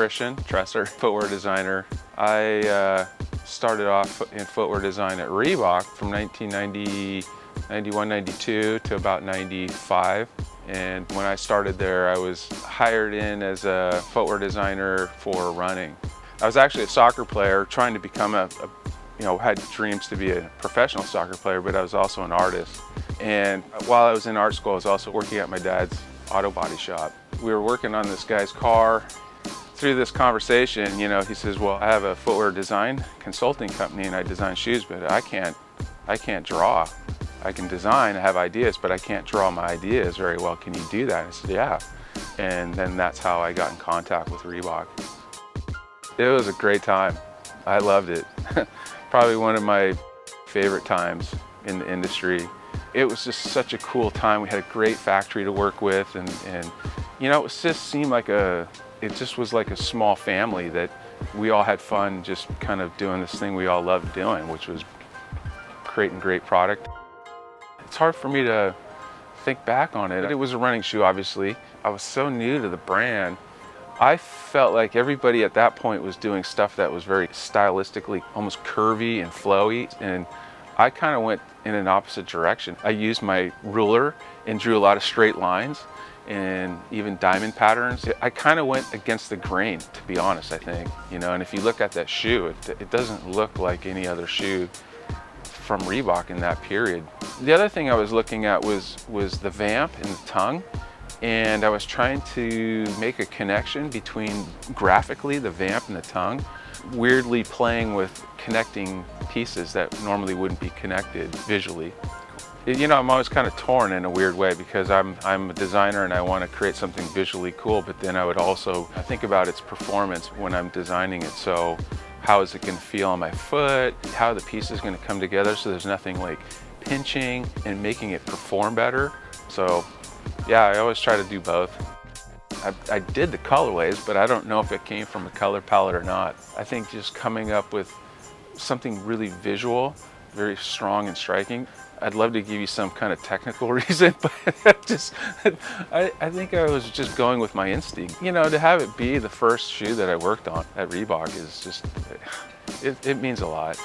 Christian, Tresser, footwear designer. I started off in footwear design at Reebok from 1990, 91, 92 to about 95. And when I started there, I was hired in as a footwear designer for running. I was actually a soccer player trying to become had dreams to be a professional soccer player, but I was also an artist. And while I was in art school, I was also working at my dad's auto body shop. We were working on this guy's car. Through this conversation, he says, well, I have a footwear design consulting company and I design shoes, but I can't draw. I can design, I have ideas, but I can't draw my ideas very well. Can you do that? I said, yeah. And then that's how I got in contact with Reebok. It was a great time. I loved it. Probably one of my favorite times in the industry. It was just such a cool time. We had a great factory to work with, and it just seemed like it just was like a small family that we all had fun just kind of doing this thing we all loved doing, which was creating great product. It's hard for me to think back on it. It was a running shoe, obviously. I was so new to the brand. I felt like everybody at that point was doing stuff that was very stylistically almost curvy and flowy, and I kind of went in an opposite direction. I used my ruler and drew a lot of straight lines and even diamond patterns. I kind of went against the grain, to be honest, I think. And if you look at that shoe, it doesn't look like any other shoe from Reebok in that period. The other thing I was looking at was the vamp and the tongue. And I was trying to make a connection between graphically the vamp and the tongue, weirdly playing with connecting pieces that normally wouldn't be connected visually. I'm always kind of torn in a weird way because I'm a designer and I want to create something visually cool, but then I think about its performance when I'm designing it. So how is it going to feel on my foot? How are the pieces going to come together so there's nothing like pinching and making it perform better? So yeah, I always try to do both. I did the colorways, but I don't know if it came from a color palette or not. I think just coming up with something really visual, very strong and striking. I'd love to give you some kind of technical reason, but I think I was just going with my instinct. To have it be the first shoe that I worked on at Reebok is just, it means a lot.